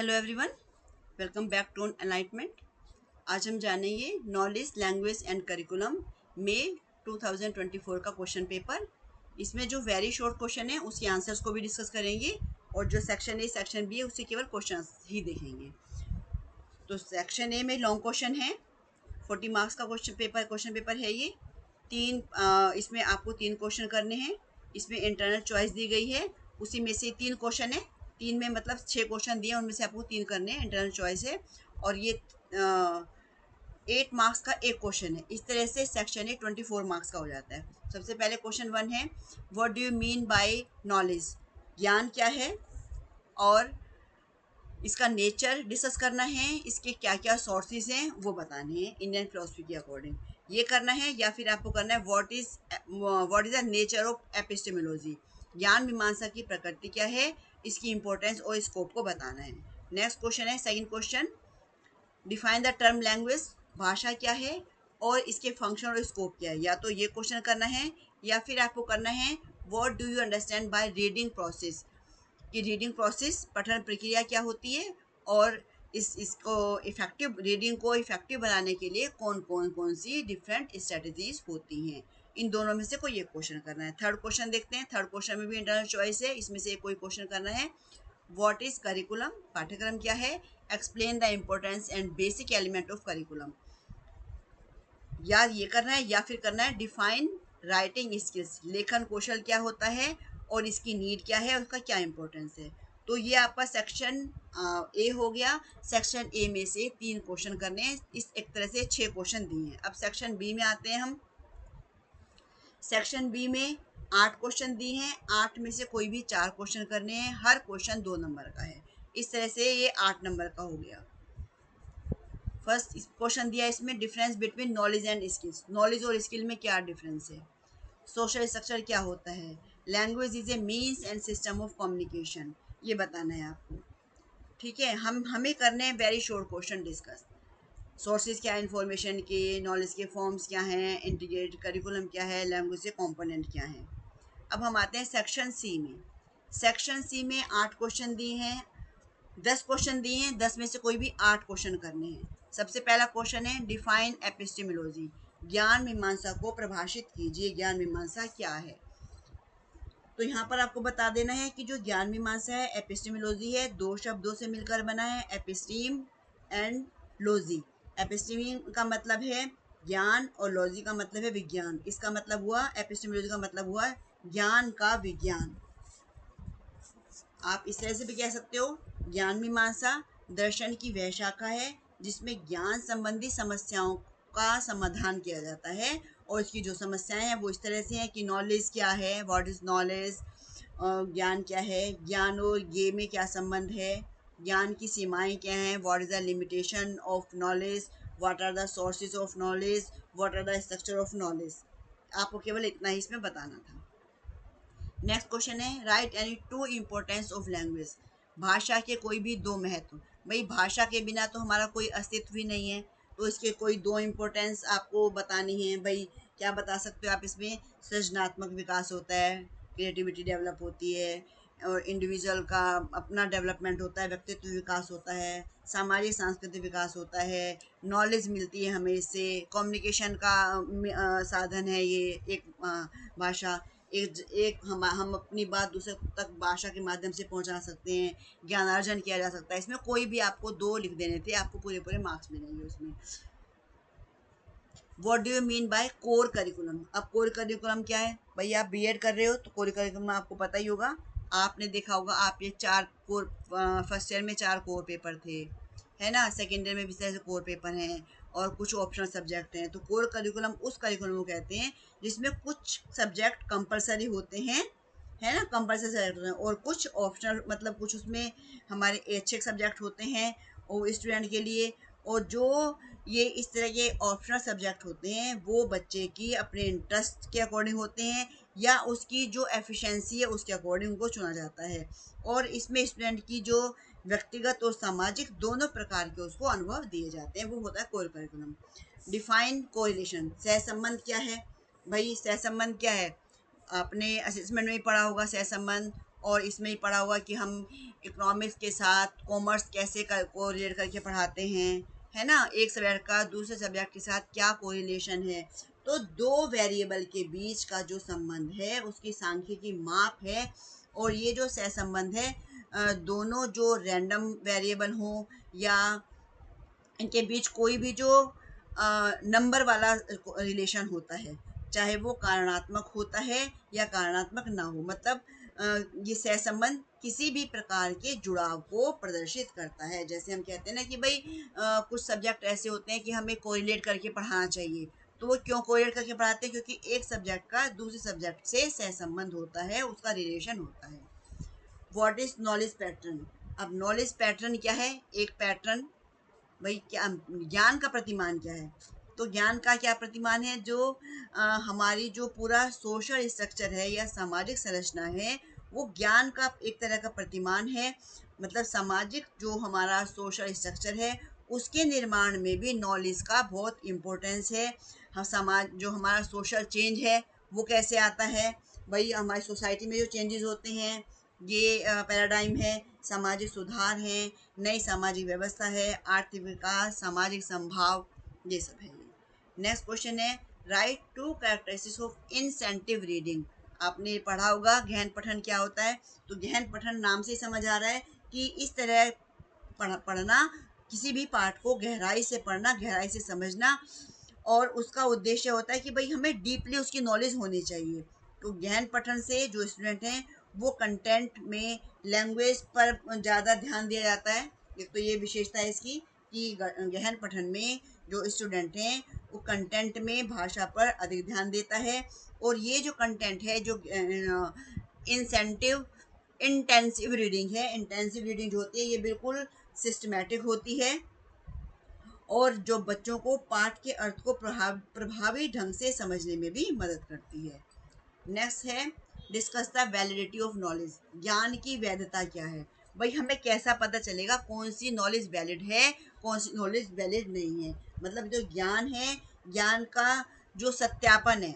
Hello everyone, welcome back to enlightenment. आज हम जानेंगे नॉलेज लैंग्वेज एंड करिकुलम में 2024 का क्वेश्चन पेपर। इसमें जो वेरी शॉर्ट क्वेश्चन है उसके आंसर्स को भी डिस्कस करेंगे और जो सेक्शन ए सेक्शन बी है उससे केवल क्वेश्चन ही देखेंगे। तो सेक्शन ए में लॉन्ग क्वेश्चन है, 40 मार्क्स का क्वेश्चन पेपर है ये। इसमें आपको 3 क्वेश्चन करने हैं। इसमें इंटरनल चॉइस दी गई है, उसी में से 3 क्वेश्चन है। 3 में मतलब 6 क्वेश्चन दिए, उनमें से आपको 3 करने हैं, इंटरनल चॉइस है। और ये 8 मार्क्स का एक क्वेश्चन है। इस तरह से सेक्शन ए 24 मार्क्स का हो जाता है। सबसे पहले क्वेश्चन 1 है, what do you mean by knowledge? ज्ञान क्या है और इसका नेचर डिस्कस करना है, इसके क्या क्या सोर्सेज हैं वो बताने हैं इंडियन फिलोसफी के अकॉर्डिंग। ये करना है या फिर आपको करना है what is the nature of epistemology? ज्ञान मीमांसा की प्रकृति क्या है, इसकी इंपॉर्टेंस और स्कोप को बताना है। नेक्स्ट क्वेश्चन है, second question, define the term language. भाषा क्या है और इसके फंक्शन और स्कोप क्या है? या तो ये क्वेश्चन करना है या फिर आपको करना है what do you understand by reading process, कि रीडिंग प्रोसेस पठन प्रक्रिया क्या होती है और इसको इफेक्टिव रीडिंग को इफेक्टिव बनाने के लिए कौन सी डिफरेंट स्ट्रेटजीज होती हैं। इन दोनों में से कोई एक क्वेश्चन करना है। थर्ड क्वेश्चन देखते हैं। थर्ड क्वेश्चन में भी इंटरनल चॉइस है, इसमें से कोई क्वेश्चन करना है। What is curriculum? पाठ्यक्रम क्या है? Explain the importance and basic element of curriculum. या ये करना है या फिर करना है डिफाइन राइटिंग स्किल्स। लेखन कौशल क्या होता है और इसकी नीड क्या है, उसका क्या इंपॉर्टेंस है। तो ये आपका सेक्शन ए हो गया। सेक्शन ए में से 3 क्वेश्चन करने हैं। इस एक तरह से 6 क्वेश्चन दिए हैं। अब सेक्शन बी में आते हैं हम। सेक्शन बी में 8 क्वेश्चन दिए हैं। 8 में से कोई भी 4 क्वेश्चन करने हैं। हर क्वेश्चन 2 नंबर का है। इस तरह से ये 8 नंबर का हो गया। फर्स्ट क्वेश्चन दिया है इसमें, difference between knowledge and skills. Knowledge और स्किल में क्या डिफरेंस है? सोशल स्ट्रक्चर क्या होता है? Language is a means and system of communication, ये बताना है आपको। ठीक है, हमें करने हैं very short question discuss. Sources क्या है इन्फॉर्मेशन के, नॉलेज के फॉर्म्स क्या हैं, इंटीग्रेटेड करिकुलम क्या है, लैंग्वेज के कंपोनेंट क्या हैं। अब हम आते हैं सेक्शन सी में। सेक्शन सी में 8 क्वेश्चन दिए हैं। 10 क्वेश्चन दिए हैं, 10 में से कोई भी 8 क्वेश्चन करने हैं। सबसे पहला क्वेश्चन है, डिफाइन एपिस्टेमोलॉजी। ज्ञान मीमांसा को परिभाषित कीजिए। ज्ञान मीमांसा क्या है? तो यहाँ पर आपको बता देना है कि जो ज्ञान मीमांसा है, एपिस्टेमोलॉजी है, 2 शब्दों से मिलकर बना है, एपिस्टीम एंड लॉजी। एपिस्टीम का मतलब है ज्ञान और लॉजी का मतलब है विज्ञान। इसका मतलब हुआ, एपिस्टेमोलॉजी का मतलब हुआ ज्ञान का विज्ञान। आप इस तरह से भी कह सकते हो, ज्ञान मीमांसा दर्शन की वह शाखा है जिसमें ज्ञान संबंधी समस्याओं का समाधान किया जाता है। और इसकी जो समस्याएं हैं वो इस तरह से हैं कि नॉलेज क्या है, व्हाट इज नॉलेज, ज्ञान क्या है, ज्ञान और ये में क्या संबंध है, ज्ञान की सीमाएं क्या हैं, what is the limitation of knowledge, what are the sources of knowledge, what are the structure of knowledge. आपको केवल इतना ही इसमें बताना था। नेक्स्ट क्वेश्चन है, write any two importance of language. भाषा के कोई भी 2 महत्व। भाई भाषा के बिना तो हमारा कोई अस्तित्व ही नहीं है, तो इसके कोई 2 इम्पोर्टेंस आपको बतानी है। भाई क्या बता सकते हो आप इसमें? सृजनात्मक विकास होता है, क्रिएटिविटी डेवलप होती है, और इंडिविजुअल का अपना डेवलपमेंट होता है, व्यक्तित्व विकास होता है, सामाजिक सांस्कृतिक विकास होता है, नॉलेज मिलती है हमें इससे, कम्युनिकेशन का साधन है ये एक भाषा। हम अपनी बात दूसरे तक भाषा के माध्यम से पहुंचा सकते हैं, ज्ञानार्जन किया जा सकता है। इसमें कोई भी आपको 2 लिख देने थे, आपको पूरे पूरे मार्क्स मिलेंगे उसमें। What do you mean by core curriculum? अब कोर करिकुलम क्या है? भाई आप बीएड कर रहे हो तो कोर करिकुलम आपको पता ही होगा। आपने देखा होगा, आप ये 4 कोर, फर्स्ट ईयर में 4 कोर पेपर थे, है ना। सेकेंड ईयर में भी तरह से कोर पेपर हैं और कुछ ऑप्शनल सब्जेक्ट हैं। तो कोर करिकुलम उस करिकुलम को कहते हैं जिसमें कुछ सब्जेक्ट कंपलसरी होते हैं, है ना, कंपलसरी सब्जेक्ट होते हैं, और कुछ ऑप्शनल, मतलब कुछ उसमें हमारे ऐच्छिक सब्जेक्ट होते हैं और स्टूडेंट के लिए। और जो ये इस तरह के ऑप्शनल सब्जेक्ट होते हैं वो बच्चे की अपने इंटरेस्ट के अकॉर्डिंग होते हैं या उसकी जो एफिशिएंसी है उसके अकॉर्डिंग उनको चुना जाता है। और इसमें स्टूडेंट की जो व्यक्तिगत और सामाजिक दोनों प्रकार के उसको अनुभव दिए जाते हैं, वो होता है कोर करिकुलम। डिफाइन कोरिलेशन, सहसंबंध क्या है? भाई सहसंबंध क्या है? आपने असेसमेंट में ही पढ़ा होगा सहसंबंध। और इसमें ही पढ़ा हुआ कि हम इकोनॉमिक्स के साथ कॉमर्स कैसे कोरिलेट करके पढ़ाते हैं, है ना, एक सब्जेक्ट का दूसरे सब्जेक्ट के साथ क्या कोरिलेशन है। तो दो वेरिएबल के बीच का जो संबंध है उसकी सांख्यिकी माप है। और ये जो सहसंबंध है दोनों जो रैंडम वेरिएबल हो या इनके बीच कोई भी जो नंबर वाला रिलेशन होता है, चाहे वो कारणात्मक होता है या कारणात्मक ना हो, मतलब ये सहसंबंध किसी भी प्रकार के जुड़ाव को प्रदर्शित करता है। जैसे हम कहते हैं ना कि भाई कुछ सब्जेक्ट ऐसे होते हैं कि हमें कोरिलेट करके पढ़ाना चाहिए, तो वो क्यों कोरिलेट करके पढ़ाते हैं? क्योंकि एक सब्जेक्ट का दूसरे सब्जेक्ट से सहसंबंध होता है, उसका रिलेशन होता है। What is knowledge pattern? अब नॉलेज पैटर्न क्या है? एक पैटर्न, भाई क्या ज्ञान का प्रतिमान क्या है? तो ज्ञान का क्या प्रतिमान है? जो हमारी जो पूरा सोशल स्ट्रक्चर है या सामाजिक संरचना है, वो ज्ञान का एक तरह का प्रतिमान है। मतलब सामाजिक जो हमारा सोशल स्ट्रक्चर है उसके निर्माण में भी नॉलेज का बहुत इम्पोर्टेंस है। हम समाज जो हमारा सोशल चेंज है वो कैसे आता है? भाई हमारी सोसाइटी में जो चेंजेस होते हैं, ये पैराडाइम है, सामाजिक सुधार है, नई सामाजिक व्यवस्था है, आर्थिक विकास, सामाजिक संभाव, ये सब है। नेक्स्ट क्वेश्चन है right to characteristics of incentive reading. आपने पढ़ा होगा गहन पठन क्या होता है? तो गहन पठन नाम से ही समझ आ रहा है कि इस तरह पढ़ना, किसी भी पाठ को गहराई से पढ़ना, गहराई से समझना, और उसका उद्देश्य होता है कि भाई हमें डीपली उसकी नॉलेज होनी चाहिए। तो गहन पठन से जो स्टूडेंट हैं वो कंटेंट में लैंग्वेज पर ज़्यादा ध्यान दिया जाता है। एक तो ये विशेषता है इसकी कि गहन पठन में जो स्टूडेंट हैं वो कंटेंट में भाषा पर अधिक ध्यान देता है। और ये जो कंटेंट है जो इंसेंटिव इंटेंसिव रीडिंग है, इंटेंसिव रीडिंग जो होती है ये बिल्कुल सिस्टमेटिक होती है और जो बच्चों को पाठ के अर्थ को प्रभावी ढंग से समझने में भी मदद करती है। नेक्स्ट है discuss the validity of knowledge. ज्ञान की वैधता क्या है? भाई हमें कैसा पता चलेगा कौन सी नॉलेज वैलिड है, कौन सी नॉलेज वैलिड नहीं है? मतलब जो ज्ञान है, ज्ञान का जो सत्यापन है,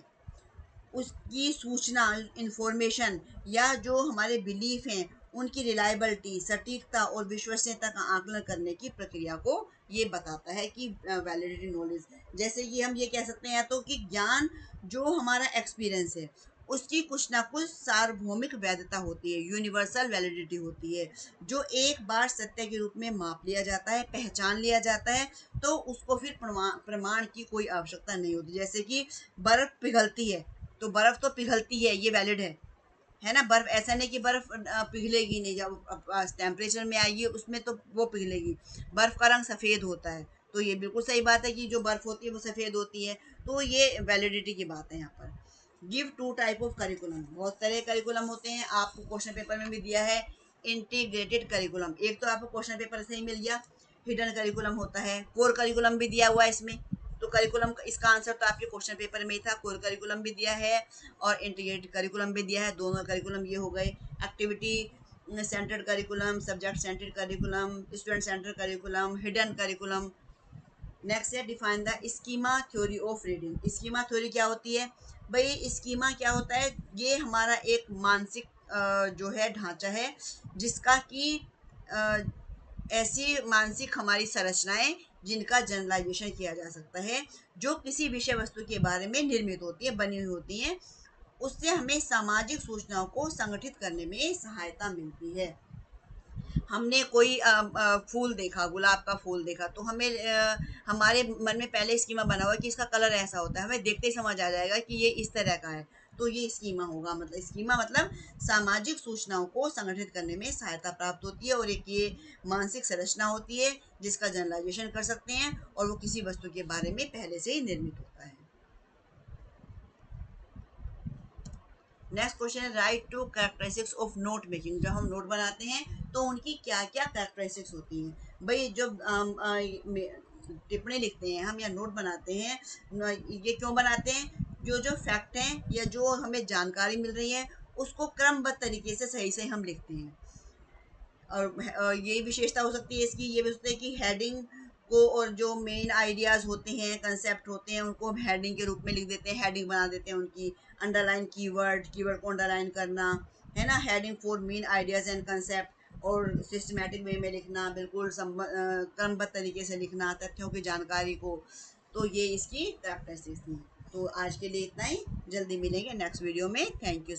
उसकी सूचना, इंफॉर्मेशन, या जो हमारे बिलीफ हैं उनकी रिलायबिलिटी, सटीकता और विश्वसनीयता का आकलन करने की प्रक्रिया को ये बताता है कि वैलिडिटी नॉलेज। जैसे कि हम ये कह सकते हैं तो कि ज्ञान जो हमारा एक्सपीरियंस है उसकी कुछ ना कुछ सार्वभौमिक वैधता होती है, यूनिवर्सल वैलिडिटी होती है, जो एक बार सत्य के रूप में माप लिया जाता है, पहचान लिया जाता है, तो उसको फिर प्रमाण की कोई आवश्यकता नहीं होती। जैसे कि बर्फ पिघलती है, तो बर्फ तो पिघलती है, ये वैलिड है ना। बर्फ ऐसा नहीं कि बर्फ पिघलेगी नहीं, जब टेम्परेचर में आएगी उसमें तो वो पिघलेगी। बर्फ का रंग सफ़ेद होता है, तो ये बिल्कुल सही बात है कि जो बर्फ होती है वो सफ़ेद होती है। तो ये वैलिडिटी की बात है यहाँ पर। Give two type of curriculum. बहुत तरह करिकुलम होते हैं, आपको क्वेश्चन पेपर में भी दिया है। इंटीग्रेटेड करिकुलम, एक तो आपको क्वेश्चन पेपर से ही मिल गया। हिडन करिकुलम होता है, कोर करिकुलम भी दिया हुआ है इसमें। तो करिकुलम का इसका आंसर तो आपके क्वेश्चन पेपर में ही था, कोर करिकुलम भी दिया है और इंटीग्रेटेड करिकुलम भी दिया है। दोनों करिकुलम ये हो गए activity centred curriculum, subject centred curriculum, student centred curriculum, hidden curriculum. Next है define the schema theory of reading. Schema theory क्या होती है? भाई स्कीमा क्या होता है? ये हमारा एक मानसिक जो है ढांचा है, जिसका कि अ, ऐसी मानसिक हमारी संरचनाएं जिनका जनरलाइजेशन किया जा सकता है, जो किसी विषय वस्तु के बारे में निर्मित होती है, बनी हुई होती हैं। उससे हमें सामाजिक सूचनाओं को संगठित करने में सहायता मिलती है। हमने कोई फूल देखा, गुलाब का फूल देखा, तो हमें हमारे मन में पहले स्कीमा बना हुआ है कि इसका कलर ऐसा होता है, हमें देखते ही समझ आ जाएगा कि ये इस तरह का है। तो ये स्कीमा होगा। मतलब स्कीमा मतलब सामाजिक सूचनाओं को संगठित करने में सहायता प्राप्त होती है, और एक ये मानसिक संरचना होती है जिसका जनरलाइजेशन कर सकते हैं, और वो किसी वस्तु के बारे में पहले से ही निर्मित होता है। नेक्स्ट क्वेश्चन है right to characteristics of note making. जब हम नोट बनाते हैं तो उनकी क्या क्या कैरेक्टरिस्टिक्स होती हैं? भाई जब टिप्पणी लिखते हैं हम या नोट बनाते हैं, ये क्यों बनाते हैं? जो जो फैक्ट हैं या जो हमें जानकारी मिल रही है उसको क्रमबद्ध तरीके से सही से हम लिखते हैं। और ये विशेषता हो सकती है इसकी, ये भी हो सकता है कि हेडिंग को, और जो मेन आइडियाज़ होते हैं, कंसेप्ट होते हैं, उनको हम हेडिंग के रूप में लिख देते हैं, हेडिंग बना देते हैं उनकी। अंडरलाइन कीवर्ड, कीवर्ड को अंडरलाइन करना, है ना। Heading 4 main ideas and concept, और सिस्टमैटिक वे में लिखना, बिल्कुल क्रमबद्ध तरीके से लिखना, तथ्यों की जानकारी को। तो ये इसकी कैरेक्टरिस्टिक्स थी। तो आज के लिए इतना ही, जल्दी मिलेंगे नेक्स्ट वीडियो में। Thank you.